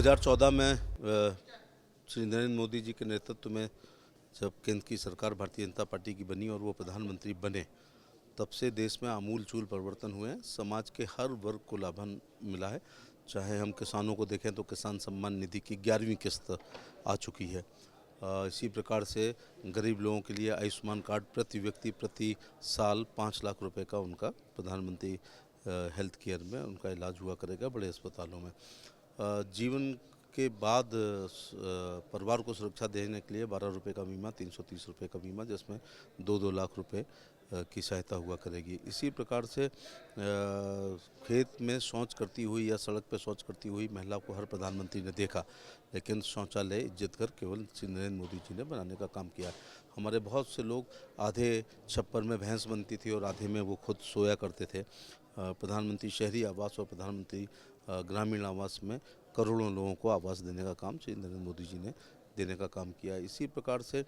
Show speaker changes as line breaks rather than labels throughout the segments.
2014 में श्री नरेंद्र मोदी जी के नेतृत्व में जब केंद्र की सरकार भारतीय जनता पार्टी की बनी और वो प्रधानमंत्री बने, तब से देश में आमूल-चूल परिवर्तन हुए हैं। समाज के हर वर्ग को लाभ मिला है। चाहे हम किसानों को देखें तो किसान सम्मान निधि की 11वीं किस्त आ चुकी है। इसी प्रकार से गरीब लोगों के लिए आयुष्मान कार्ड प्रति व्यक्ति प्रति साल 5 लाख रुपए का उनका प्रधानमंत्री हेल्थ केयर में उनका इलाज हुआ करेगा बड़े अस्पतालों में। जीवन के बाद परिवार को सुरक्षा देने के लिए 12 रुपये का बीमा, 330 रुपये का बीमा, जिसमें 2-2 लाख रुपए की सहायता हुआ करेगी। इसी प्रकार से खेत में शौच करती हुई या सड़क पर शौच करती हुई महिला को हर प्रधानमंत्री ने देखा, लेकिन शौचालय इज्जत कर केवल श्री नरेंद्र मोदी जी ने बनाने का काम किया। हमारे बहुत से लोग आधे छप्पर में भैंस बनती थी और आधे में वो खुद सोया करते थे। प्रधानमंत्री शहरी आवास और प्रधानमंत्री ग्रामीण आवास में करोड़ों लोगों को आवास देने का काम श्री नरेंद्र मोदी जी ने देने का काम किया। इसी प्रकार से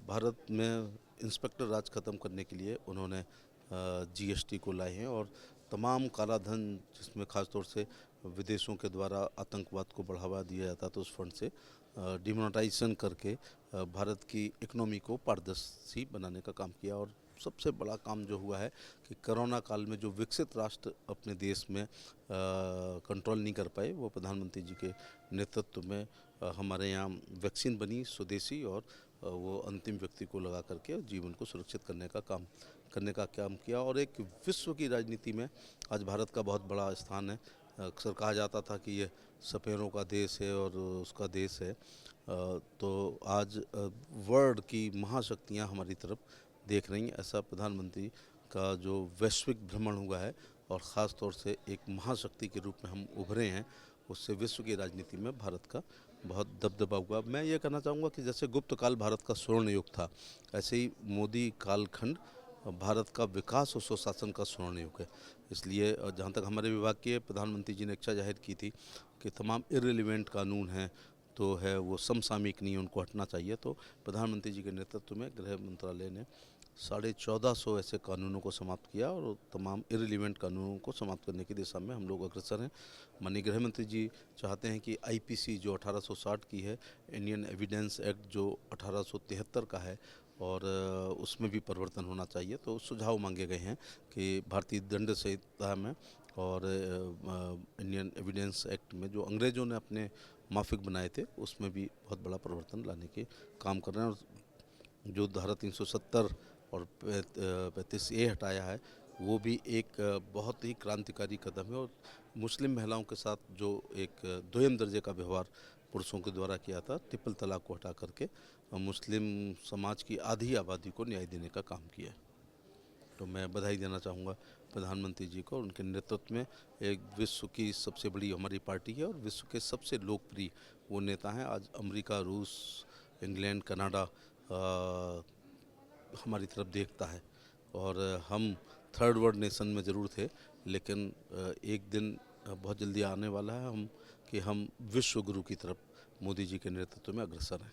भारत में इंस्पेक्टर राज खत्म करने के लिए उन्होंने जीएसटी को लाए हैं और तमाम काला धन, जिसमें खासतौर से विदेशों के द्वारा आतंकवाद को बढ़ावा दिया जाता तो उस फंड से डिमोनेटाइजेशन करके भारत की इकोनॉमी को पारदर्शी बनाने का काम किया। और सबसे बड़ा काम जो हुआ है कि कोरोना काल में जो विकसित राष्ट्र अपने देश में कंट्रोल नहीं कर पाए, वो प्रधानमंत्री जी के नेतृत्व में हमारे यहाँ वैक्सीन बनी स्वदेशी और वो अंतिम व्यक्ति को लगा करके जीवन को सुरक्षित करने का काम किया। और एक विश्व की राजनीति में आज भारत का बहुत बड़ा स्थान है। अक्सर कहा जाता था कि ये सपेरों का देश है और उसका देश है, तो आज वर्ल्ड की महाशक्तियाँ हमारी तरफ देख रही हैं। ऐसा प्रधानमंत्री का जो वैश्विक भ्रमण हुआ है और ख़ास तौर से एक महाशक्ति के रूप में हम उभरे हैं, उससे विश्व की राजनीति में भारत का बहुत दबदबा हुआ। मैं ये कहना चाहूँगा कि जैसे गुप्त काल भारत का स्वर्ण युग था, ऐसे ही मोदी कालखंड भारत का विकास और सुशासन का स्वर्ण युग है। इसलिए जहाँ तक हमारे विभाग के प्रधानमंत्री जी ने इच्छा जाहिर की थी कि तमाम इर्रेलेवेंट कानून हैं तो है वो समसामयिक नहीं, उनको हटना चाहिए, तो प्रधानमंत्री जी के नेतृत्व में गृह मंत्रालय ने 1450 ऐसे कानूनों को समाप्त किया और तमाम इर्रेलेवेंट कानूनों को समाप्त करने की दिशा में हम लोग अग्रसर हैं। माननीय गृह मंत्री जी चाहते हैं कि आईपीसी जो 1860 की है, इंडियन एविडेंस एक्ट जो 1873 का है, और उसमें भी परिवर्तन होना चाहिए। तो सुझाव मांगे गए हैं कि भारतीय दंड संहिता में और इंडियन एविडेंस एक्ट में जो अंग्रेज़ों ने अपने माफिक बनाए थे, उसमें भी बहुत बड़ा परिवर्तन लाने के काम कर रहे हैं। और जो धारा 370 और 35A हटाया है, वो भी एक बहुत ही क्रांतिकारी कदम है। और मुस्लिम महिलाओं के साथ जो एक दोयम दर्जे का व्यवहार पुरुषों के द्वारा किया था, ट्रिपल तलाक को हटा करके मुस्लिम समाज की आधी आबादी को न्याय देने का काम किया है। तो मैं बधाई देना चाहूँगा प्रधानमंत्री जी को। उनके नेतृत्व में एक विश्व की सबसे बड़ी हमारी पार्टी है और विश्व के सबसे लोकप्रिय वो नेता हैं। आज अमेरिका, रूस, इंग्लैंड, कनाडा हमारी तरफ देखता है और हम थर्ड वर्ल्ड नेशन में ज़रूर थे, लेकिन एक दिन बहुत जल्दी आने वाला है हम विश्व गुरु की तरफ मोदी जी के नेतृत्व में अग्रसर हैं।